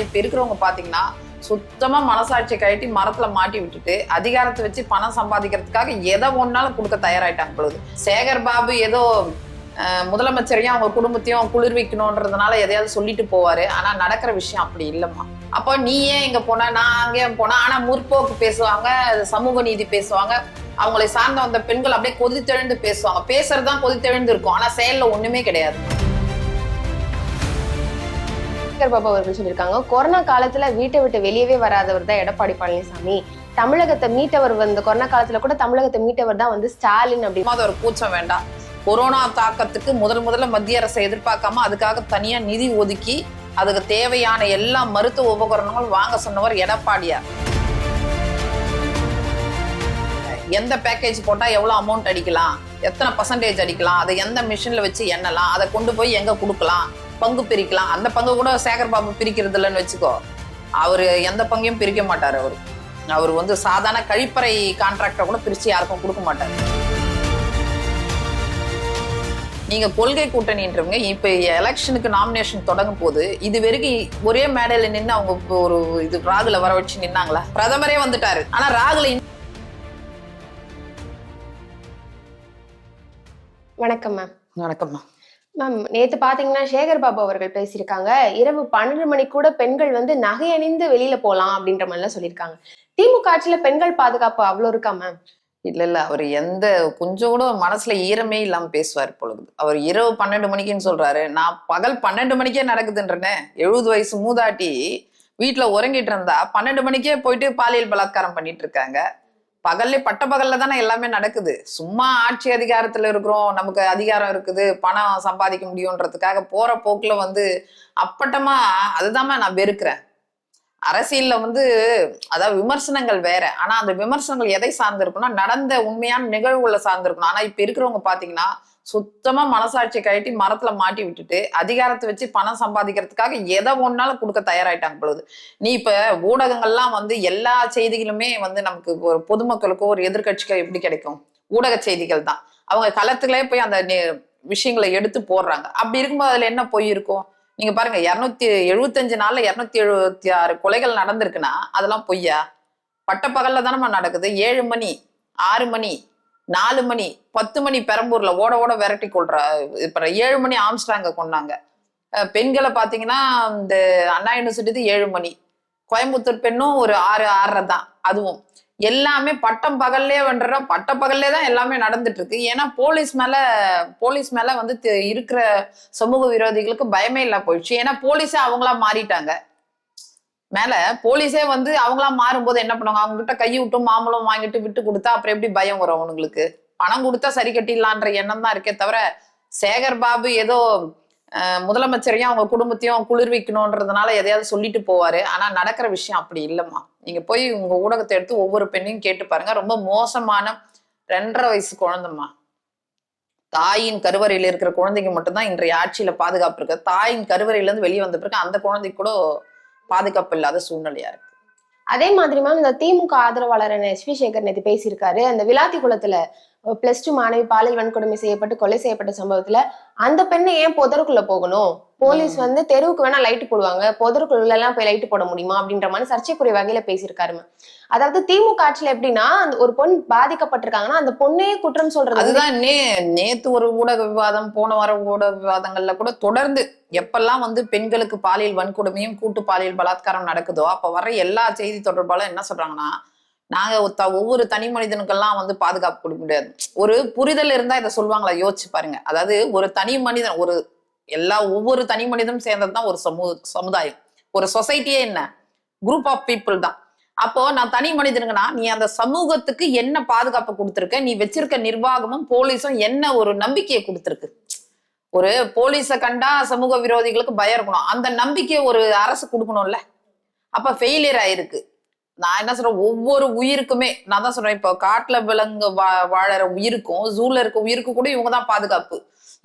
இப்ப இருக்கிறவங்க பாத்தீங்கன்னா சுத்தமா மனசாட்சி கழட்டி மரத்துல மாட்டி விட்டுட்டு அதிகாரத்தை வச்சு பணம் சம்பாதிக்கிறதுக்காக எதை ஒன்னாலும் கொடுக்க தயாராயிட்டாங்க பொழுது. சேகர் பாபு ஏதோ முதலமைச்சரையும் அவங்க குடும்பத்தையும் குளிர்விக்கணும்ன்றதுனால எதையாவது சொல்லிட்டு போவாரு. ஆனா நடக்கிற விஷயம் அப்படி இல்லம்மா. அப்போ நீ ஏன் இங்க போன, நான் அங்கே போனா, ஆனா முற்போக்கு பேசுவாங்க, சமூக நீதி பேசுவாங்க, அவங்களை சார்ந்த வந்த பெண்கள் அப்படியே கொதித்தெழுந்து பேசுவாங்க. பேசுறதுதான் கொதித்தெழுந்து இருக்கும், ஆனா செயல்ல ஒண்ணுமே கிடையாது. பாபு அவர்கள் சொல்லியிருக்காங்க, கொரோனா காலத்துல வீட்டை விட்டு வெளியவே வராதவர் தான் எடப்பாடி பழனிசாமி, தமிழகத்தை மீட்டவர் வந்து கொரோனா காலத்துல கூட தமிழகத்தை மீட்டவர் தான் வந்து ஸ்டாலின் அப்படின்னு. அது ஒரு கூச்சம் வேண்டாம். கொரோனா தாக்கத்துக்கு முதல்ல மத்திய அரசை எதிர்பார்க்காம அதுக்காக தனியா நிதி ஒதுக்கி அதுக்கு தேவையான எல்லா மருத்துவ உபகரணங்களும் வாங்க சொன்னவர் எடப்பாடியார். எந்த பேக்கேஜ் போட்டா எவ்வளவு அமௌண்ட் அடிக்கலாம், எத்தனை பர்சன்டேஜ் அடிக்கலாம், அதை எந்த மிஷின்ல வச்சு எண்ணலாம், அதை கொண்டு போய் எங்க கொடுக்கலாம், பங்கு பிரிக்கலாம். அந்த பங்கு கூட சேகர் பாபு பிரிக்கிறது இல்லைன்னு வச்சுக்கோ. அவரு எந்த பங்கையும் பிரிக்க மாட்டாரு. அவர் வந்து சாதாரண கழிப்பறை கான்ட்ராக்டை கூட பிரிச்சு யாருக்கும் கொடுக்க மாட்டாரு. நீங்க கொள்கை கூட்டணின்றவங்க இப்ப எலெக்ஷனுக்கு நாமினேஷன் தொடங்கும் போது இது வரைக்கும் ஒரே மேடையில நின்று அவங்க ஒரு இது ராகுல வர வச்சு நின்னாங்களா? பிரதமரே வந்துட்டாரு, ஆனா ராகுல. வணக்கம் மேம். வணக்கம்மா. மேம், நேத்து பாத்தீங்கன்னா சேகர் பாபு அவர்கள் பேசியிருக்காங்க, இரவு 12 மணி கூட பெண்கள் வந்து நகை அணிந்து வெளியில போலாம் அப்படின்ற மாதிரி எல்லாம் சொல்லியிருக்காங்க. திமுக ஆட்சியில பெண்கள் பாதுகாப்பு அவ்வளவு இருக்கா மேம்? இல்ல அவர் எந்த கொஞ்சம் கூட மனசுல ஈரமே இல்லாம பேசுவார் பொழுது. அவர் இரவு 12 மணிக்குன்னு சொல்றாரு, நான் பகல் 12 மணிக்கே நடக்குதுன்றேன். 70 வயசு மூதாட்டி வீட்டுல உறங்கிட்டு இருந்தா 12 மணிக்கே போயிட்டு பாலியல் பலாத்காரம் பண்ணிட்டு இருக்காங்க. பட்ட பகல்ல தானே எல்லாமே நடக்குது. சும்மா ஆட்சி அதிகாரத்துல இருக்கிறோம், நமக்கு அதிகாரம் இருக்குது, பணம் சம்பாதிக்க முடியும்ன்றதுக்காக போற போக்குல வந்து அப்பட்டமா அதுதான் நான் வெறுக்கிறேன். அரசியல்ல வந்து அதாவது விமர்சனங்கள் வேற, ஆனா அந்த விமர்சனங்கள் எதை சார்ந்து இருக்கணும், நடந்த உண்மையான நிகழ்வுகளை சார்ந்து இருக்கணும். ஆனா இப்ப இருக்கிறவங்க பாத்தீங்கன்னா சுத்தமா மனசாட்சி கழட்டி மரத்துல மாட்டி விட்டுட்டு அதிகாரத்தை வச்சு பணம் சம்பாதிக்கிறதுக்காக எதை ஒன்னாலும் கொடுக்க தயாராயிட்டாங்க பொழுது. நீ இப்ப ஊடகங்கள்லாம் வந்து எல்லா செய்திகளுமே வந்து நமக்கு ஒரு பொதுமக்களுக்கோ ஒரு எதிர்கட்சிக்கோ எப்படி கிடைக்கும்? ஊடக செய்திகள் தான். அவங்க களத்துக்குள்ளே போய் அந்த விஷயங்களை எடுத்து போடுறாங்க. அப்படி இருக்கும்போது அதுல என்ன பொய் இருக்கும்? நீங்க பாருங்க, 275 நாள்ல 276 கொலைகள் நடந்திருக்குன்னா அதெல்லாம் பொய்யா? பட்டப்பகல்ல தானே நடக்குது. 7 மணி, 6 மணி, 4 மணி, 10 மணி பெரம்பூர்ல ஓட விரட்டி கொள்ற. இப்ப 7 மணி ஆம்ஸ்ட்ராங்க கொண்டாங்க. பெண்களை பாத்தீங்கன்னா இந்த அண்ணா யூனிவர்சிட்டி 7 மணி, கோயம்புத்தூர் பெண்ணும் ஒரு 6:30 தான். அதுவும் எல்லாமே பட்டம் பகல்லே வென்றோம். பட்ட பகல்லே தான் எல்லாமே நடந்துட்டு இருக்கு. ஏன்னா போலீஸ் மேல வந்து இருக்கிற சமூக விரோதிகளுக்கு பயமே இல்ல போயிடுச்சு. ஏன்னா போலீஸே அவங்களா மாறிட்டாங்க. மேல போலீஸே வந்து அவங்களா மாறும்போது என்ன பண்ணுவாங்க, அவங்க கிட்ட கை விட்டும் மாம்பழம் வாங்கிட்டு விட்டு கொடுத்தா அப்புறம் எப்படி பயம் வரும் அவனுங்களுக்கு? பணம் கொடுத்தா சரி கட்டிடலான்ற எண்ணம் தான் இருக்கே தவிர சேகர் பாபு ஏதோ முதலமைச்சரையும் அவங்க குடும்பத்தையும் குளிர்விக்கணும்ன்றதுனால எதையாவது சொல்லிட்டு போவாரு. ஆனா நடக்கிற விஷயம் அப்படி இல்லம்மா. நீங்க போய் உங்க ஊடகத்தை எடுத்து ஒவ்வொரு பெண்ணையும் கேட்டு பாருங்க. ரொம்ப மோசமான 2.5 வயசு குழந்தைம்மா. தாயின் கருவறையில இருக்கிற குழந்தைங்க மட்டும்தான் இன்றைய ஆட்சியில பாதுகாப்பு இருக்கு. தாயின் கருவறையில இருந்து வெளியே வந்த பிறகு அந்த குழந்தைக்கு கூட பாதுகாப்பு இல்லாத சூழ்நிலையா இருக்கு. அதே மாதிரி மேம், இந்த திமுக ஆதரவாளர் எஸ்வி சேகர் நேற்று பேசியிருக்காரு. அந்த விளாத்திக்குளத்துல +2 மாணவி பாலியல் வன்கொடுமை செய்யப்பட்டு கொலை செய்யப்பட்ட சம்பவத்துல அந்த பெண்ணை ஏன் புதருக்குள்ள போகணும்? போலீஸ் வந்து தெருவுக்கு வேணா லைட் போடுவாங்க, புதருக்குள்ள எல்லாம் போய் லைட் போட முடியுமா அப்படின்ற மாதிரி சர்ச்சைக்குரிய வகையில பேசியிருக்காரு மேம். அதாவது திமுக ஆட்சியில எப்படின்னா, ஒரு பொண் பாதிக்கப்பட்டிருக்காங்கன்னா அந்த பொண்ணே குற்றம் சொல்றது. அதுதான் நேத்து ஒரு ஊடக விவாதம், போன வாரம் ஊடக விவாதங்கள்ல கூட தொடர்ந்து எப்பெல்லாம் வந்து பெண்களுக்கு பாலியல் வன்கொடுமையும் கூட்டு பாலியல் பலாத்காரம் நடக்குதோ அப்ப வர எல்லா செய்தி தொடர்பாலும் என்ன சொல்றாங்கன்னா, நாங்க ஒவ்வொரு தனி மனிதனுக்கெல்லாம் வந்து பாதுகாப்பு கொடுக்க முடியாது. ஒரு புரிதல் இருந்தா இதை சொல்லுவாங்களா? யோசிச்சு பாருங்க. அதாவது ஒரு தனி மனிதன், ஒவ்வொரு தனி மனிதனும் சேர்ந்ததுதான் ஒரு சமுதாயம். ஒரு சொசைட்டியே என்ன குரூப் ஆஃப் பீப்புள் தான். அப்போ நான் தனி மனிதனுங்கன்னா நீ அந்த சமூகத்துக்கு என்ன பாதுகாப்பு கொடுத்திருக்க, நீ வச்சிருக்க நிர்வாகமும் போலீஸும் என்ன ஒரு நம்பிக்கையை கொடுத்திருக்கு. ஒரு போலீஸை கண்டா சமூக விரோதிகளுக்கு பயம் இருக்கணும், அந்த நம்பிக்கையை ஒரு அரசு கொடுக்கணும்ல. அப்ப ஃபெயிலியர் ஆயிருக்கு. நான் என்ன சொல்றேன், ஒவ்வொரு உயிருக்குமே நான் தான் சொல்றேன், இப்போ காட்டுல விலங்கு வாழற உயிருக்கும் ஜூல இருக்க உயிருக்கு கூட இவங்கதான் பாதுகாப்பு.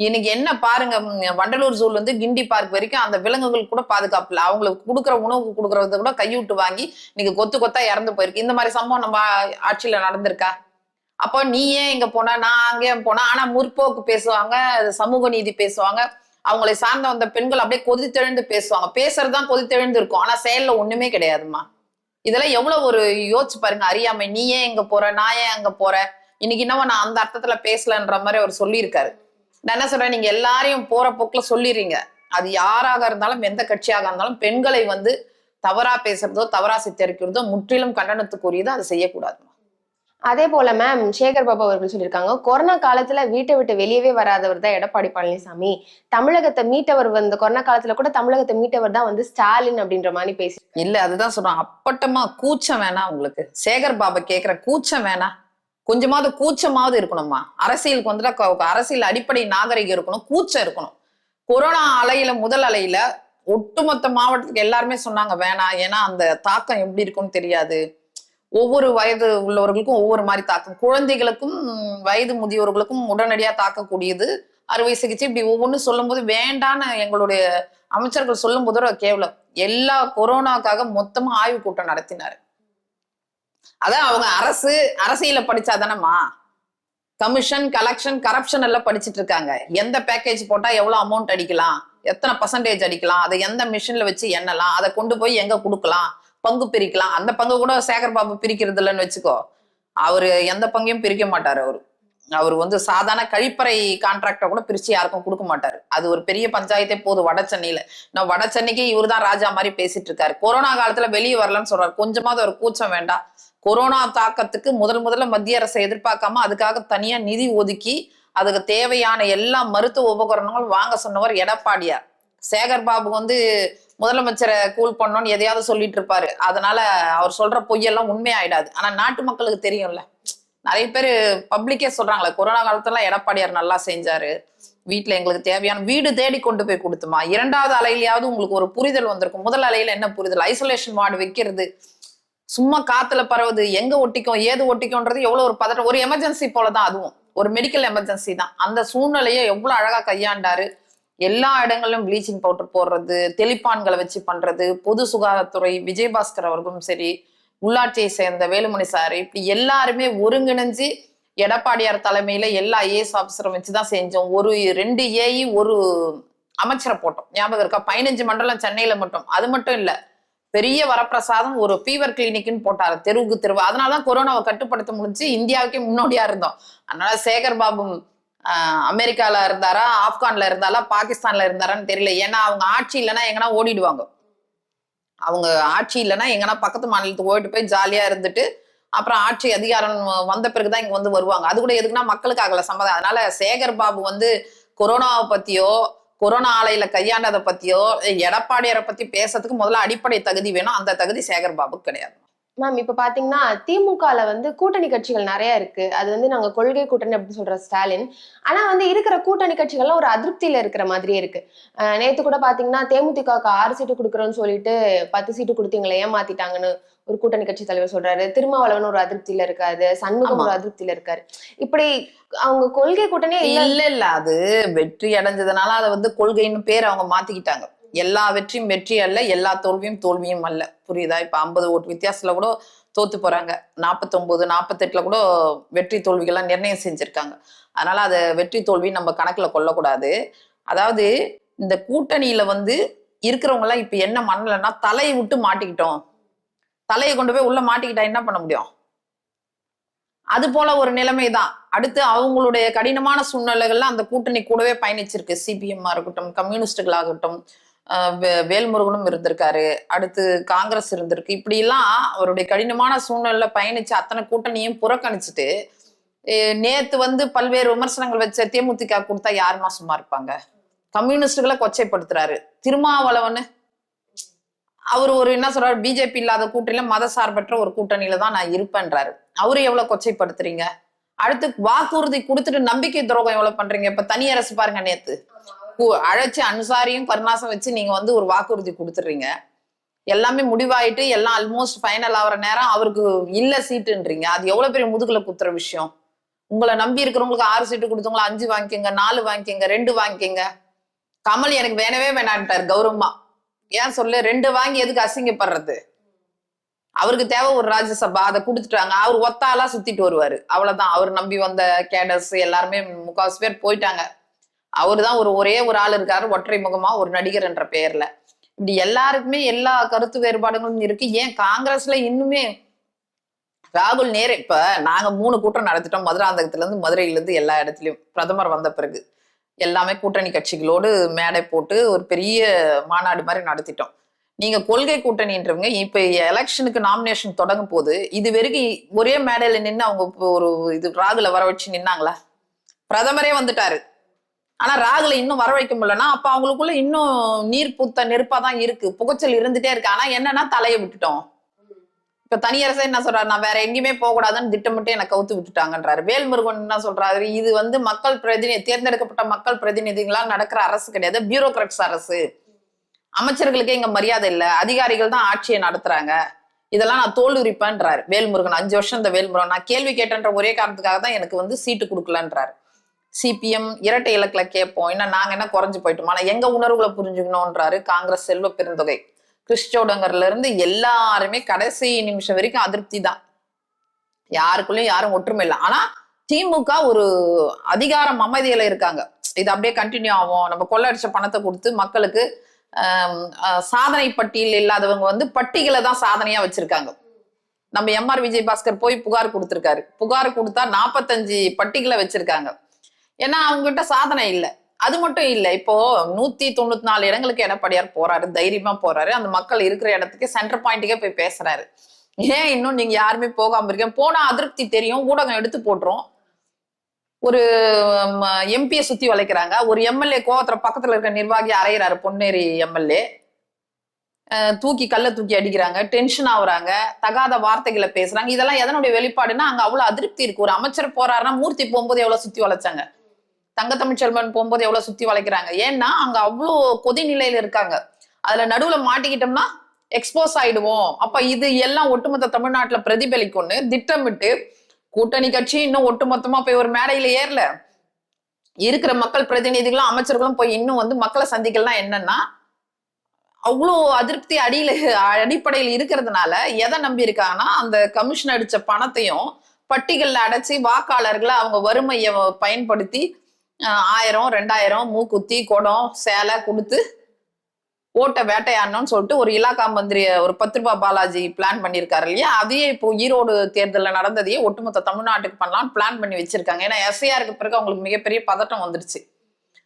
இன்னைக்கு என்ன பாருங்க, வண்டலூர் ஜூல் வந்து கிண்டி பார்க் வரைக்கும் அந்த விலங்குகள் கூட பாதுகாப்பு இல்லை. அவங்களுக்கு கொடுக்குற உணவு கொடுக்கறது கூட கைவிட்டு வாங்கி இன்னைக்கு கொத்தா இறந்து போயிருக்கு. இந்த மாதிரி சம்பவம் நம்ம ஆட்சியில நடந்திருக்கா? அப்போ நீ ஏன் இங்க போன, நான் அங்கே போனா, ஆனா முற்போக்கு பேசுவாங்க, சமூக நீதி பேசுவாங்க, அவங்களை சார்ந்த வந்த பெண்கள் அப்படியே கொதித்தெழுந்து பேசுவாங்க. பேசுறதுதான் கொதித்தெழுந்து இருக்கும், ஆனா செயல்ல ஒண்ணுமே கிடையாதுமா. இதெல்லாம் எவ்வளவு ஒரு யோசிச்சு பாருங்க. அறியாமை. நீ ஏன் எங்க போற, நான் ஏன் அங்க போறேன், இன்னைக்கு என்னவோ நான் அந்த அர்த்தத்துல பேசலன்ற மாதிரி அவர் சொல்லியிருக்காரு. நான் என்ன சொல்றேன், நீங்க எல்லாரையும் போற போக்குல சொல்லிடுறீங்க. அது யாராக இருந்தாலும் எந்த கட்சியாக இருந்தாலும் பெண்களை வந்து தவறா பேசுறதோ தவறா சித்தரிக்கிறதோ முற்றிலும் கண்டனத்துக்குரியதோ அதை செய்யக்கூடாது. அதே போல மேம் சேகர் பாபு அவர்கள் சொல்லியிருக்காங்க, கொரோனா காலத்துல வீட்டை விட்டு வெளியவே வராதவர் தான் எடப்பாடி பழனிசாமி, தமிழகத்தை மீட்டவர் வந்து கொரோனா காலத்துல கூட தமிழகத்தை மீட்டவர் தான் வந்து ஸ்டாலின் அப்படின்ற மாதிரி பேசி. இல்ல, அதுதான் சொல்றான். அப்பட்டமா கூச்சம் வேணாம் உங்களுக்கு. சேகர் பாபு கேக்குற கூச்சம் வேணாம். கொஞ்சமாவது கூச்சமாவது இருக்கணுமா? அரசியலுக்கு வந்துட்டா அரசியல் அடிப்படை நாகரிகம் இருக்கணும், கூச்சம் இருக்கணும். கொரோனா அலையில முதல் அலையில ஒட்டுமொத்த மாவட்டத்துக்கு எல்லாருமே சொன்னாங்க வேணாம், ஏன்னா அந்த தாக்கம் எப்படி இருக்கும்னு தெரியாது. ஒவ்வொரு வயது உள்ளவர்களுக்கும் ஒவ்வொரு மாதிரி தாக்கம், குழந்தைகளுக்கும் வயது முதியோர்களுக்கும் உடனடியா தாக்கக்கூடியது அறுவை சிகிச்சை, இப்படி ஒவ்வொன்றும் சொல்லும் போது வேண்டான்னு எங்களுடைய அமைச்சர்கள் சொல்லும் போது கேவலம். எல்லா கொரோனாக்காக மொத்தமா ஆய்வு கூட்டம் நடத்தினாரு. அதான் அவங்க அரசியல படிச்சாதானம்மா கமிஷன், கலெக்ஷன், கரப்ஷன் எல்லாம் படிச்சுட்டு இருக்காங்க. எந்த பேக்கேஜ் போட்டா எவ்வளவு அமௌண்ட் அடிக்கலாம், எத்தனை பர்சன்டேஜ் அடிக்கலாம், அதை எந்த மிஷின்ல வச்சு எண்ணலாம், அதை கொண்டு போய் எங்க கொடுக்கலாம், பங்கு பிரிக்கலாம். அந்த பங்கு கூட சேகர் பாபு பிரிக்கிறது இல்லைன்னு வச்சுக்கோ. அவரு எந்த பங்கையும் பிரிக்க மாட்டாரு. அவர் வந்து சாதாரண கழிப்பறை கான்ட்ராக்டை கூட பிரிச்சு யாருக்கும் கொடுக்க மாட்டாரு. அது ஒரு பெரிய பஞ்சாயத்தே போகுது வட சென்னையில. நான் வட சென்னைக்கு இவரு தான் ராஜா மாதிரி பேசிட்டு இருக்காரு. கொரோனா காலத்துல வெளியே வரலன்னு சொல்றாரு. கொஞ்சமாவது ஒரு கூச்சம் வேண்டாம். கொரோனா தாக்கத்துக்கு முதல்ல மத்திய அரசை எதிர்பார்க்காம அதுக்காக தனியா நிதி ஒதுக்கி அதுக்கு தேவையான எல்லா மருத்துவ உபகரணங்களும் வாங்க சொன்னவர் எடப்பாடியார். சேகர் பாபு வந்து முதலமைச்சரை கூல் பண்ணோன்னு எதையாவது சொல்லிட்டு இருப்பாரு. அதனால அவர் சொல்ற பொய்யெல்லாம் உண்மையாயிடாது. ஆனா நாட்டு மக்களுக்கு தெரியும்ல, நிறைய பேர் பப்ளிக்கே சொல்றாங்களே, கொரோனா காலத்துல எடப்பாடியார் நல்லா செஞ்சாரு, வீட்டுல எங்களுக்கு தேவையான வீடு தேடி கொண்டு போய் கொடுத்துமா. இரண்டாவது அலையிலாவது உங்களுக்கு ஒரு புரிதல் வந்திருக்கும். முதல் அலையில என்ன புரிதல்? ஐசோலேஷன் வார்டு வைக்கிறது, சும்மா காத்துல பரவுது, எங்க ஒட்டிக்கும் ஏது ஒட்டிக்கும்ன்றது எவ்வளவு ஒரு பதட்டம். ஒரு எமர்ஜென்சி போலதான், அதுவும் ஒரு மெடிக்கல் எமர்ஜென்சி தான். அந்த சூழ்நிலையை எவ்வளவு அழகா கையாண்டாரு. எல்லா இடங்களிலும் ப்ளீச்சிங் பவுடர் போடுறது, தெளிப்பான்களை வச்சு பண்றது, பொது சுகாதாரத்துறை விஜயபாஸ்கர் அவர்களும் சரி, உள்ளாட்சியை சேர்ந்த வேலுமணி சார், இப்படி எல்லாருமே ஒருங்கிணைஞ்சு எடப்பாடியார் தலைமையில எல்லா ஐஏஎஸ் ஆபிசரும் வச்சுதான் செஞ்சோம். 2 ஏஇ ஒரு அமைச்சரை போட்டோம், ஞாபகம் இருக்கா? 15 மண்டலம் சென்னையில மட்டும். அது மட்டும் இல்ல, பெரிய வரப்பிரசாதம் ஒரு ஃபீவர் கிளினிக்னு போட்டாரு, தெருவுக்கு தெருவு. அதனாலதான் கொரோனாவை கட்டுப்படுத்த முடிஞ்சு இந்தியாவுக்கே முன்னோடியா இருந்தோம். அதனால சேகர் பாபு அமெரிக்கால இருந்தாரா, ஆப்கான்ல இருந்தாரா, பாகிஸ்தான்ல இருந்தாரான்னு தெரியல. ஏன்னா அவங்க ஆட்சி இல்லைன்னா எங்கன்னா ஓடிடுவாங்க. அவங்க ஆட்சி இல்லைன்னா எங்கன்னா பக்கத்து மாநிலத்துக்கு ஓடிட்டு போய் ஜாலியா இருந்துட்டு அப்புறம் ஆட்சி அதிகாரம் வந்த பிறகுதான் இங்க வந்து வருவாங்க. அது கூட எதுக்குன்னா மக்களுக்காகல சம்மதம். அதனால சேகர் பாபு வந்து கொரோனாவை பத்தியோ கொரோனா ஆலையில கையாண்டதை பத்தியோ எடப்பாடியாரை பத்தி பேசுறதுக்கு முதல்ல அடிப்படை தகுதி வேணும். அந்த தகுதி சேகர் பாபு கிடையாது. மேம் இப்ப பாத்தீங்கன்னா திமுகல வந்து கூட்டணி கட்சிகள் நிறைய இருக்கு. அது வந்து நாங்க கொள்கை கூட்டணி அப்படின்னு சொல்ற ஸ்டாலின். ஆனா வந்து இருக்கிற கூட்டணி கட்சிகள்லாம் ஒரு அதிருப்தியில இருக்கிற மாதிரியே இருக்கு. நேத்து கூட பாத்தீங்கன்னா தேமுதிகக்கு 6 சீட்டு கொடுக்குறோன்னு சொல்லிட்டு 10 சீட்டு கொடுத்தீங்களே ஏமாத்திட்டாங்கன்னு ஒரு கூட்டணி கட்சி தலைவர் சொல்றாரு. திருமாவளவன் ஒரு அதிருப்தியில இருக்காரு, சண்முகம் ஒரு அதிருப்தியில இருக்காரு. இப்படி அவங்க கொள்கை கூட்டணியே இல்ல அது வெற்றி அடைஞ்சதுனால அதை வந்து கொள்கைன்னு பேர் அவங்க மாத்திக்கிட்டாங்க. எல்லா வெற்றியும் வெற்றி அல்ல, எல்லா தோல்வியும் தோல்வியும் அல்ல. புரியுதா? இப்ப 50 ஓட்டு வித்தியாசத்துல கூட தோத்து போறாங்க. 49, 48 கூட வெற்றி தோல்விகள்லாம் நிர்ணயம் செஞ்சிருக்காங்க. அதனால அதை வெற்றி தோல்வி நம்ம கணக்குல கொள்ளக்கூடாது. அதாவது இந்த கூட்டணியில வந்து இருக்கிறவங்க எல்லாம் இப்ப என்ன பண்ணலன்னா, தலையை விட்டு மாட்டிக்கிட்டோம், தலையை கொண்டு போய் உள்ள மாட்டிக்கிட்டா என்ன பண்ண முடியும்? அது போல ஒரு நிலைமைதான். அடுத்து அவங்களுடைய கடினமான சூழ்நிலைகள்ல அந்த கூட்டணி கூடவே பயணிச்சிருக்கு. சிபிஎம் இருக்கட்டும், கம்யூனிஸ்டுகளாகட்டும், வேல்முருகனும் இருந்திருக்காரு, அடுத்து காங்கிரஸ் இருந்திருக்கு. இப்படி எல்லாம் அவருடைய கடினமான சூழ்நிலையில பயணிச்சு அத்தனை கூட்டணியும் புறக்கணிச்சுட்டு நேத்து வந்து பல்வேறு விமர்சனங்கள் வச்ச தேமுதிக கொடுத்தா யாருமா சும்மா இருப்பாங்க? கம்யூனிஸ்டுகளை கொச்சைப்படுத்துறாரு. திருமாவளவன் அவரு ஒரு என்ன சொல்றாரு, பிஜேபி இல்லாத கூட்டணியில மத சார்பற்ற ஒரு கூட்டணியில தான் நான் இருப்பேன்றாரு. அவரு எவ்வளவு கொச்சைப்படுத்துறீங்க? அடுத்து வாக்குறுதி கொடுத்துட்டு நம்பிக்கை துரோகம் எவ்வளவு பண்றீங்க? இப்ப தனி அரசு பாருங்க, நேத்து அழைச்சு அன்சாரியும் கருணாசும் வச்சு நீங்க வந்து ஒரு வாக்குறுதி கொடுத்துடுறீங்க. எல்லாமே முடிவாயிட்டு எல்லாம் ஆல்மோஸ்ட் ஃபைனல் ஆகிற நேரம் அவருக்கு இல்ல சீட்டுன்றீங்க. அது எவ்வளவு பெரிய முதுகுல குத்துற விஷயம். உங்களை நம்பி இருக்கிறவங்களுக்கு 6 சீட்டு கொடுத்தவங்கள 5 வாங்கிக்கங்க, 4 வாங்கிக்கங்க, 2 வாங்கிக்கங்க. கமல் எனக்கு வேணவே வேணான்ட்டார் கௌரவமா. ஏன் சொல்லு, 2 வாங்கி எதுக்கு அசிங்கப்படுறது? அவருக்கு தேவை ஒரு ராஜ்யசபா, அதை கொடுத்துட்டாங்க. அவர் ஒத்தாலா சுத்திட்டு வருவாரு, அவ்வளவுதான். அவர் நம்பி வந்த கேடர்ஸ் எல்லாருமே 3/4 பேர் போயிட்டாங்க. அவருதான் ஒரே ஒரு ஆள் இருக்காரு ஒற்றை முகமா ஒரு நடிகர் என்ற பெயர்ல. இப்படி எல்லாருக்குமே எல்லா கருத்து வேறுபாடுகளும் இருக்கு. ஏன் காங்கிரஸ்ல இன்னுமே ராகுல் நேரு இப்ப நாங்க 3 கூட்டம் நடத்திட்டோம். மதுராந்தகத்துல இருந்து மதுரையில இருந்து எல்லா இடத்துலயும் பிரதமர் வந்த பிறகு எல்லாமே கூட்டணி கட்சிகளோடு மேடை போட்டு ஒரு பெரிய மாநாடு மாதிரி நடத்திட்டோம். நீங்க கொள்கை கூட்டணின்றவங்க இப்ப எலெக்ஷனுக்கு நாமினேஷன் தொடங்கும் போது இது வரைக்கும் ஒரே மேடையில நின்று அவங்க ஒரு இது ராகுல வர வச்சு நின்னாங்களா? பிரதமரே வந்துட்டாரு, ஆனா ராகுல இன்னும் வர வைக்க முடியலன்னா அப்ப அவங்களுக்குள்ள இன்னும் நீர் பூத்த நெருப்பா தான் இருக்கு, புகைச்சல் இருந்துட்டே இருக்கு. ஆனா என்னன்னா தலையை விட்டுட்டோம். இப்ப தனியரசே என்ன சொல்றாரு, நான் வேற எங்கேயுமே போக கூடாதுன்னு திட்டமிட்டு எனக்கு கவுத்து விட்டுட்டாங்கன்றாரு. வேல்முருகன் என்ன சொல்றாரு, இது வந்து மக்கள் பிரதிநிதி தேர்ந்தெடுக்கப்பட்ட மக்கள் பிரதிநிதிகளால் நடக்கிற அரசு கிடையாது, பியூரோகிராட்ஸ் அரசு. அமைச்சர்களுக்கே இங்க மரியாதை இல்ல, அதிகாரிகள் தான் ஆட்சியை நடத்துறாங்க, இதெல்லாம் நான் தோல் உரிப்பேன்றாரு வேல்முருகன். 5 வருஷம் இந்த வேல்முருகன் நான் கேள்வி கேட்டேன்ற ஒரே காரணத்துக்காக தான் எனக்கு வந்து சீட்டு கொடுக்கலன்றாரு. சிபிஎம் இரட்டை இலக்குல கேட்போம், என்ன நாங்க என்ன குறைஞ்சு போயிட்டோம், ஆனா எங்க உணர்வுகளை புரிஞ்சுக்கணும்ன்றாரு. காங்கிரஸ் செல்வ பெருந்தொகை கிறிஸ்டோடங்கர்ல இருந்து எல்லாருமே கடைசி நிமிஷம் வரைக்கும் அதிருப்தி தான், யாருக்குள்ளயும் யாரும் ஒற்றுமை இல்லை. ஆனா திமுக ஒரு அதிகாரம் அமைதியில இருக்காங்க, இது அப்படியே கண்டினியூ ஆகும், நம்ம கொள்ளடிச்ச பணத்தை கொடுத்து மக்களுக்கு சாதனை பட்டியல் இல்லாதவங்க வந்து பட்டியலை தான் சாதனையா வச்சிருக்காங்க. நம்ம எம்ஆர் விஜயபாஸ்கர் போய் புகார் கொடுத்திருக்காரு, புகார் கொடுத்தா 45 பட்டியலை வச்சிருக்காங்க. ஏன்னா அவங்க கிட்ட சாதனை இல்லை. அது மட்டும் இல்லை, இப்போ 194 இடங்களுக்கு எடப்பாடியார் போறாரு, தைரியமா போறாரு, அந்த மக்கள் இருக்கிற இடத்துக்கு சென்டர் பாயிண்ட்டுக்கே போய் பேசுறாரு. ஏன் இன்னும் நீங்க யாருமே போகாம இருக்கீங்க? போனா அதிருப்தி தெரியும், ஊடகம் எடுத்து போட்டுரும். ஒரு எம்பியை சுத்தி வளைக்கிறாங்க, ஒரு எம்எல்ஏ கோவத்துல பக்கத்துல இருக்க நிர்வாகி அறையிறாரு, பொன்னேரி எம்எல்ஏ கல்ல தூக்கி அடிக்கிறாங்க, டென்ஷன் ஆகுறாங்க, தகாத வார்த்தைகளை பேசுறாங்க. இதெல்லாம் எதனுடைய வெளிப்பாடுன்னா அங்க அவ்வளவு அதிருப்தி இருக்கு. ஒரு அமைச்சர் போறாருன்னா மூர்த்தி போகும்போது எவ்வளவு சுத்தி வளைச்சாங்க, தங்க தமிழ்ச்செல்வன் போகும்போது எவ்வளவு சுத்தி வளைக்கிறாங்க. ஏன்னா அங்க அவ்வளோ கொதி நிலையில இருக்காங்க. அதுல நடுவுல மாட்டிக்கிட்டோம்னா எக்ஸ்போஸ் ஆயிடுவோம். அப்ப இது எல்லாம் ஒட்டுமொத்த தமிழ்நாட்டுல பிரதிபலிக்கும்னு திட்டமிட்டு கூட்டணி கட்சி இன்னும் ஒட்டுமொத்தமா போய் ஒரு மேடையில ஏறல, இருக்கிற மக்கள் பிரதிநிதிகளும் அமைச்சர்களும் போய் இன்னும் வந்து மக்களை சந்திக்கலாம். என்னன்னா அவ்வளோ அதிருப்தி அடிப்படையில் இருக்கிறதுனால எதை நம்பி இருக்காங்கன்னா அந்த கமிஷன் அடிச்ச பணத்தையும் பட்டிகள்ல அடைச்சி வாக்காளர்களை அவங்க வறுமையை பயன்படுத்தி 1000 2000 மூக்குத்தி குடம் சேலை கொடுத்து ஓட்டை வேட்டையாடணும்னு சொல்லிட்டு ஒரு இலாக்கா மந்திரி ஒரு 10 ரூபாய் பாலாஜி பிளான் பண்ணியிருக்காரு இல்லையா? அதையே இப்போ ஈரோடு தேர்தலில் நடந்ததையே ஒட்டுமொத்த தமிழ்நாட்டுக்கு பண்ணலாம்னு பிளான் பண்ணி வச்சிருக்காங்க. ஏன்னா எஸ்ஐஆருக்கு பிறகு அவங்களுக்கு மிகப்பெரிய பதட்டம் வந்துருச்சு.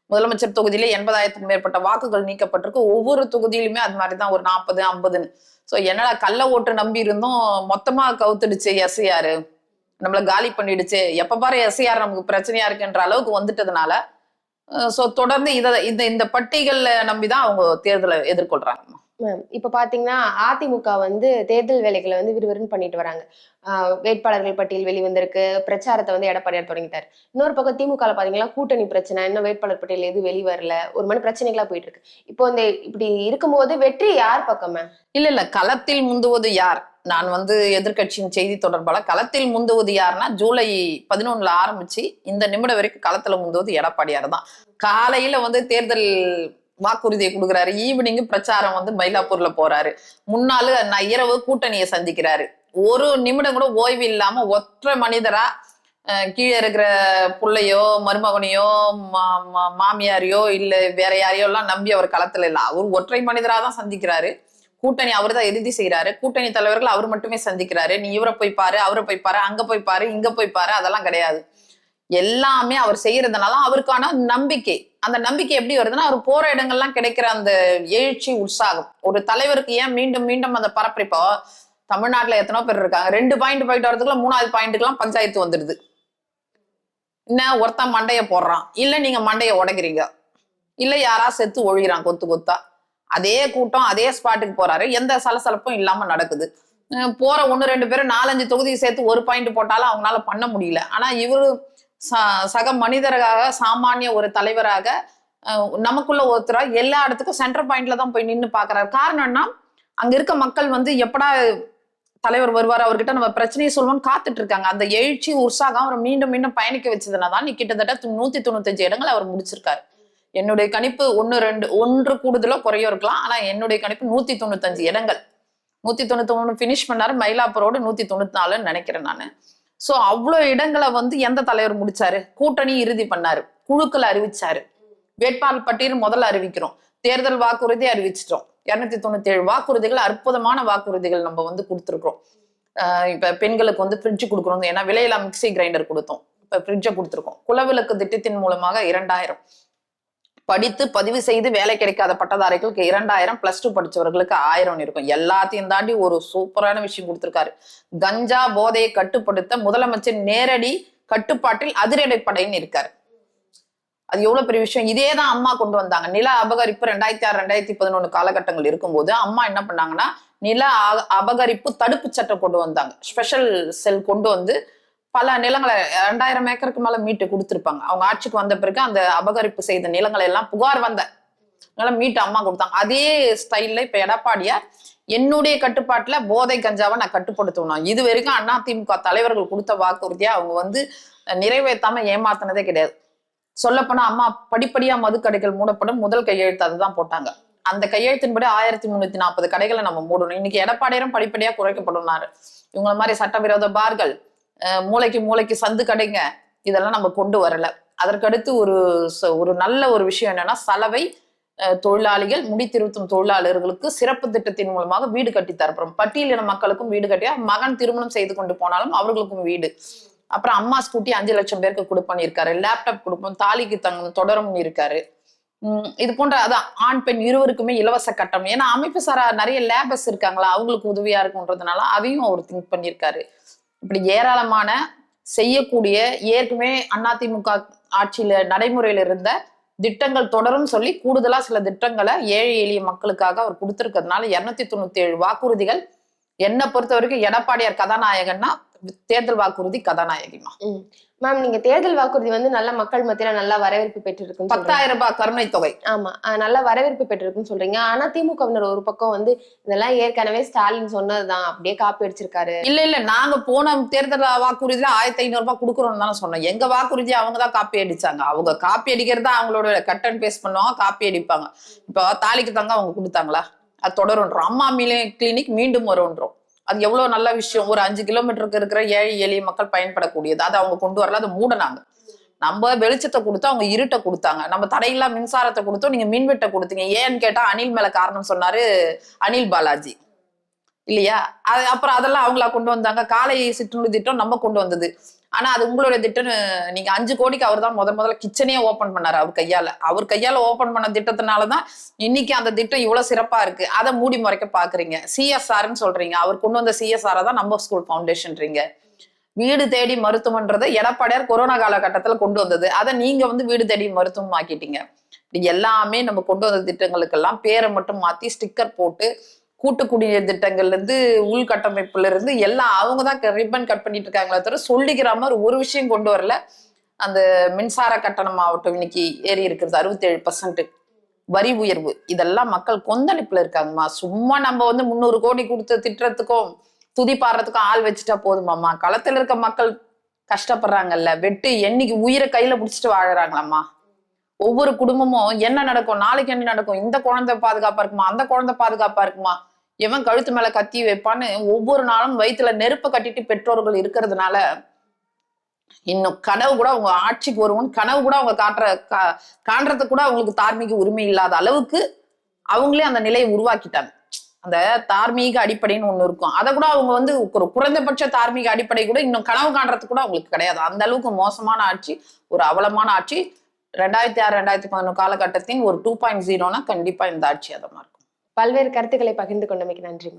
முதலமைச்சர் தொகுதியிலே 80,000க்கும் மேற்பட்ட வாக்குகள் நீக்கப்பட்டிருக்கு. ஒவ்வொரு தொகுதியிலுமே அது மாதிரிதான் ஒரு 40 50ன்னு. ஸோ என்னடா கள்ள ஓட்டு நம்பி இருந்தும் மொத்தமா கவுத்துடுச்சு எஸ்ஐஆர், நம்மள காலி பண்ணிடுச்சு, எப்ப பாரு எஸ்ஐஆர் நமக்கு பிரச்சனையா இருக்குன்ற அளவுக்கு வந்துட்டதுனால சோ தொடர்ந்து இந்த பட்டியல்ல நம்பிதான் அவங்க தேர்தலை எதிர்கொள்றாங்க. இப்ப பாத்தீங்கன்னா அதிமுக வந்து தேர்தல் வேலைகளை வந்து விறுவிறுன்னு பண்ணிட்டு வராங்க. வேட்பாளர்கள் பட்டியல் வெளிவந்திருக்கு, பிரச்சாரத்தை வந்து எடப்பாடியார் தொடங்கிட்டாரு. இன்னொரு பக்கம் திமுக பாத்தீங்கன்னா கூட்டணி பிரச்சனை, இன்னும் வேட்பாளர் பட்டியல் எதுவும் வெளிவரல, ஒரு மாதிரி பிரச்சனைகளா போயிட்டு இருக்கு. இப்போ இந்த இப்படி இருக்கும்போது வெற்றி யார் பக்கமே? இல்ல களத்தில் முந்துவது யார்? நான் வந்து எதிர்கட்சியின் செய்தி தொடர்பாளர். களத்தில் முந்துவது யாருன்னா ஜூலை 11 ஆரம்பிச்சு இந்த நிமிடம் வரைக்கும் களத்துல முந்துவது எடப்பாடியார் தான். காலையில வந்து தேர்தல் வாக்குறுதியை கொடுக்குறாரு, ஈவினிங் பிரச்சாரம் வந்து மயிலாப்பூர்ல போறாரு, முன்னாள் இரவு கூட்டணியை சந்திக்கிறாரு. ஒரு நிமிடம் கூட ஓய்வு இல்லாம ஒற்றை மனிதரா கீழே இருக்கிற புள்ளையோ மருமகனையோ மாமியாரையோ இல்ல வேற யாரையோ எல்லாம் நம்பி அவர் களத்துல இல்ல, அவர் ஒற்றை மனிதரா தான் சந்திக்கிறாரு. கூட்டணி அவர் தான் இறுதி செய்யறாரு. கூட்டணி தலைவர்கள் அவர் மட்டுமே சந்திக்கிறாரு. நீ இவரை போய் பாரு, அவரை போய் பாரு, அங்க போய் பாரு, இங்க போய் பாரு, அதெல்லாம் கிடையாது. எல்லாமே அவர் செய்யறதுனால அவருக்கான நம்பிக்கை, அந்த நம்பிக்கை எப்படி வருதுன்னா அவர் போற இடங்கள்லாம் கிடைக்கிற அந்த எழுச்சி உற்சாகம். ஒரு தலைவருக்கு ஏன் மீண்டும் மீண்டும் அந்த பரப்பிப்போ தமிழ்நாட்டுல எத்தனோ பேர் இருக்காங்க, 2 பாயிண்ட் போயிட்டு வரதுக்குள்ள 3வது பாயிண்ட்டுக்கெல்லாம் பஞ்சாயத்து வந்துடுது. என்ன ஒருத்தன் மண்டைய போடுறான், இல்ல நீங்க மண்டைய உடைக்கிறீங்க, இல்ல யாரா செத்து ஒழிகிறான் கொத்து கொத்தா. அதே கூட்டம் அதே ஸ்பாட்டுக்கு போறாரு, எந்த சலசலப்பும் இல்லாம நடக்குது. போற 1-2 பேரும் 4-5 தொகுதியை சேர்த்து 1 பாயிண்ட் போட்டாலும் அவங்களால பண்ண முடியல. ஆனா இவரு சக மனிதராக சாமானிய ஒரு தலைவராக நமக்குள்ள ஒருத்தரா எல்லா இடத்துக்கும் சென்டர் பாயிண்ட்ல தான் போய் நின்று பாக்குறாரு. காரணம்னா அங்க இருக்க மக்கள் வந்து எப்படா தலைவர் வருவார், அவர்கிட்ட நம்ம பிரச்சனையை சொல்லுவோம்னு காத்துட்டு இருக்காங்க. அந்த எழுச்சி உற்சாகம் அவர் மீண்டும் மீண்டும் பயணிக்க வச்சதுனாதான் நீ கிட்டத்தட்ட 195 இடங்கள் அவர் முடிச்சிருக்காரு. என்னுடைய கணிப்பு 1 கூடுதலோ குறையோ இருக்கலாம், ஆனா என்னுடைய கணிப்பு 195 இடங்கள். 193 பினிஷ் பண்ணாரு, மயிலாப்பூரோடு 194 நினைக்கிறேன் நானு. சோ அவ்வளவு இடங்களை வந்து எந்த தலைவர் முடிச்சாரு? கூட்டணி இறுதி பண்ணாரு, குழுக்கள் அறிவிச்சாரு. வேட்பாளர் பட்டியல் முதல்ல அறிவிக்கிறோம், தேர்தல் வாக்குறுதி அறிவிச்சிட்டோம். 297 வாக்குறுதிகள், அற்புதமான வாக்குறுதிகள் நம்ம வந்து கொடுத்துருக்கோம். இப்ப பெண்களுக்கு வந்து ஃப்ரிட்ஜ் கொடுக்குறோம், ஏன்னா விலையில்லா மிக்சி கிரைண்டர் கொடுத்தோம், இப்ப ஃப்ரிட்ஜை கொடுத்துருக்கோம். குலவிளக்கு திட்டத்தின் மூலமாக 2000, படித்து பதிவு செய்து வேலை கிடைக்காத பட்டதாரிகளுக்கு 2000, +2 படிச்சவர்களுக்கு 1000 இருக்கும். எல்லாத்தையும் தாண்டி ஒரு சூப்பரான விஷயம் கொடுத்திருக்காரு. கஞ்சா போதையை கட்டுப்படுத்த முதலமைச்சர் நேரடி கட்டுப்பாட்டில் அதிரடிப்படைன்னு இருக்காரு. அது எவ்வளவு பெரிய விஷயம். இதேதான் அம்மா கொண்டு வந்தாங்க. நில அபகரிப்பு 2006, 2011 காலகட்டங்கள் இருக்கும்போது அம்மா என்ன பண்ணாங்கன்னா நில அபகரிப்பு தடுப்பு சட்டம் கொண்டு வந்தாங்க. ஸ்பெஷல் செல் கொண்டு வந்து பல நிலங்களை 2000 ஏக்கருக்கு மேல மீட்டு கொடுத்துருப்பாங்க. அவங்க ஆட்சிக்கு வந்த பிறகு அந்த அபகரிப்பு செய்த நிலங்களை எல்லாம் புகார் வந்த மீட்டு அம்மா கொடுத்தாங்க. அதே ஸ்டைல்ல இப்ப எடப்பாடியார் என்னுடைய கட்டுப்பாட்டுல போதை கஞ்சாவை நான் கட்டுப்படுத்தணும். இது வரைக்கும் அதிமுக தலைவர்கள் கொடுத்த வாக்குறுதியா அவங்க வந்து நிறைவேற்றாம ஏமாத்தினதே கிடையாது. சொல்லப்போனா அம்மா படிப்படியா மதுக்கடைகள் மூடப்படும் முதல் கையெழுத்து அதுதான் போட்டாங்க. அந்த கையெழுத்தின்படி 1340 கடைகளை நம்ம மூடணும். இன்னைக்கு எடப்பாடியாரும் படிப்படியா குறைக்கப்படும். இவங்கள மாதிரி சட்டவிரோத பார்கள், மூளைக்கு சந்து கடைங்க, இதெல்லாம் நம்ம கொண்டு வரல. அதற்கடுத்து ஒரு நல்ல ஒரு விஷயம் என்னன்னா, சலவை தொழிலாளிகள், முடித்திருத்தும் தொழிலாளர்களுக்கு சிறப்பு திட்டத்தின் மூலமாக வீடு கட்டி தரப்படும். பட்டியலின மக்களுக்கும் வீடு கட்டியா, மகன் திருமணம் செய்து கொண்டு போனாலும் அவர்களுக்கும் வீடு. அப்புறம் அம்மா ஸ்கூட்டி 5 லட்சம் பேருக்கு கொடுப்போன்னு இருக்காரு. லேப்டாப் கொடுப்போம், தாலிக்கு தங்கம் தொடரும் இருக்காரு. இது போன்ற அதான் ஆண் பெண் இருவருக்குமே இலவச கட்டம். ஏன்னா அமைப்பு சாரா நிறைய லேபர்ஸ் இருக்காங்களா, அவங்களுக்கு உதவியா இருக்குன்றதுனால அதையும் அவர் திங்க் பண்ணியிருக்காரு. இப்படி ஏராளமான செய்யக்கூடிய ஏற்கனவே அதிமுக ஆட்சியில நடைமுறையில இருந்த திட்டங்கள் தொடரும் சொல்லி கூடுதலா சில திட்டங்களை ஏழை எளிய மக்களுக்காக அவர் கொடுத்திருக்கிறதுனால 297 வாக்குறுதிகள். என்னை பொறுத்த வரைக்கும் எடப்பாடியார் கதாநாயகன்னா தேர்தல் வாக்குறுதி கதாநாயகிமா. மேம், நீங்க தேர்தல் வாக்குறுதி வந்து நல்ல மக்கள் மத்தியில நல்லா வரவேற்பு பெற்றிருக்கு. 10,000 ரூபாய் கருணை தொகை. ஆமா, நல்ல வரவேற்பு பெற்றிருக்குன்னு சொல்றீங்க. ஆனா திமுகவினர் ஒரு பக்கம் வந்து இதெல்லாம் ஏற்கனவே ஸ்டாலின் சொன்னதுதான், அப்படியே காப்பி அடிச்சிருக்காரு. இல்ல நாங்க போன தேர்தல் வாக்குறுதியில 1500 ரூபாய் கொடுக்குறோம்னு தானே சொன்னோம். எங்க வாக்குறுதி அவங்கதான் காப்பி அடிச்சாங்க. அவங்க காப்பி அடிக்கிறதா அவங்களோட கட் அண்ட் பேஸ்ட் பண்ணுவாங்க, காப்பி அடிப்பாங்க. இப்போ தாலிக்கு தங்க அவங்க கொடுத்தாங்களா, அது தொடருன்றோம். அம்மா கிளினிக் மீண்டும் வரும்ன்றோம். அது எவ்வளவு நல்ல விஷயம். ஒரு 5 கிலோமீட்டருக்கு இருக்கிற ஏழை எளிய மக்கள் பயன்படக்கூடியது. அதை அவங்க கொண்டு வரல, அதை மூடனாங்க. நம்ம வெளிச்சத்தை கொடுத்தோம், அவங்க இருட்டை கொடுத்தாங்க. நம்ம தடையில்லா மின்சாரத்தை கொடுத்தோம், நீங்க மின்வெட்டை கொடுத்தீங்க. ஏன்னு கேட்டா அனில் மேல காரணம் சொன்னாரு அனில் பாலாஜி இல்லையா. அப்புறம் அதெல்லாம் அவங்களா கொண்டு வந்தாங்க. காலை சிற்றுண்டி திட்டம் நம்ம கொண்டு வந்தது. ஆனா அது உங்களுடைய திட்டம்னு நீங்க 5 கோடிக்கு அவர் தான் முதல்ல கிச்சனே ஓபன் பண்ணாரு. அவர் கையால ஓபன் பண்ண திட்டத்தினாலதான் இன்னைக்கு அந்த திட்டம் இவ்வளவு சிறப்பா இருக்கு. அதை மூடி மறைக்க பாக்குறீங்க. CSRன்னு சொல்றீங்க. அவர் கொண்டு வந்த CSR தான் நம்ம ஸ்கூல் ஃபவுண்டேஷன்றீங்க. வீடு தேடி மருத்துவம்ன்றதை எடப்பாடியார் கொரோனா காலகட்டத்துல கொண்டு வந்தது. அதை நீங்க வந்து வீடு தேடி மருத்துவம் ஆக்கிட்டீங்க. எல்லாமே நம்ம கொண்டு வந்த திட்டங்களுக்கெல்லாம் பேரை மட்டும் மாத்தி ஸ்டிக்கர் போட்டு கூட்டு குடிநீர் திட்டங்கள்ல இருந்து உள்கட்டமைப்புல இருந்து எல்லாம் அவங்கதான் ரிப்பன் கட் பண்ணிட்டு இருக்காங்களே தவிர சொல்லிக்கிற மாதிரி ஒரு விஷயம் கொண்டு வரல. அந்த மின்சார கட்டணம் ஆகட்டும், இன்னைக்கு ஏறி இருக்கிறது 67%. வரி உயர்வு, இதெல்லாம் மக்கள் கொந்தளிப்புல இருக்காங்கம்மா. சும்மா நம்ம வந்து 300 கோடி கொடுத்த திட்டத்துக்கும் துதி பாடுறதுக்கும் ஆள் வச்சுட்டா போதுமாம்மா. களத்துல இருக்க மக்கள் கஷ்டப்படுறாங்கல்ல, வெட்டு என்னைக்கு உயிரை கையில பிடிச்சிட்டு வாழறாங்களாம்மா. ஒவ்வொரு குடும்பமும் என்ன நடக்கும், நாளைக்கு என்ன நடக்கும், இந்த குழந்தை பாதுகாப்பா இருக்குமா, அந்த குழந்தை பாதுகாப்பா இருக்குமா, எவன் கழுத்து மேல கத்தி வைப்பான்னு ஒவ்வொரு நாளும் வயிற்றுல நெருப்ப கட்டிட்டு பெற்றோர்கள் இருக்கிறதுனால இன்னும் கனவு கூட அவங்க ஆட்சிக்கு வருவோம்னு கனவு கூட அவங்க காண்றதுக்கு கூட அவங்களுக்கு தார்மீக உரிமை இல்லாத அளவுக்கு அவங்களே அந்த நிலையை உருவாக்கிட்டாங்க. அந்த தார்மீக அடிப்படைன்னு ஒண்ணு இருக்கும். அதை கூட அவங்க வந்து ஒரு குறைந்தபட்ச தார்மீக அடிப்படை கூட இன்னும் கனவு காண்றதுக்கு கூட அவங்களுக்கு கிடையாது. அந்த அளவுக்கு மோசமான ஆட்சி, ஒரு அவலமான ஆட்சி. 2006, 2011 காலகட்டத்தின் ஒரு 2.0னா கண்டிப்பா இந்த ஆட்சி அதமா இருக்கும். பல்வேறு கருத்துக்களை பகிர்ந்து கொண்டமைக்கு நன்றி.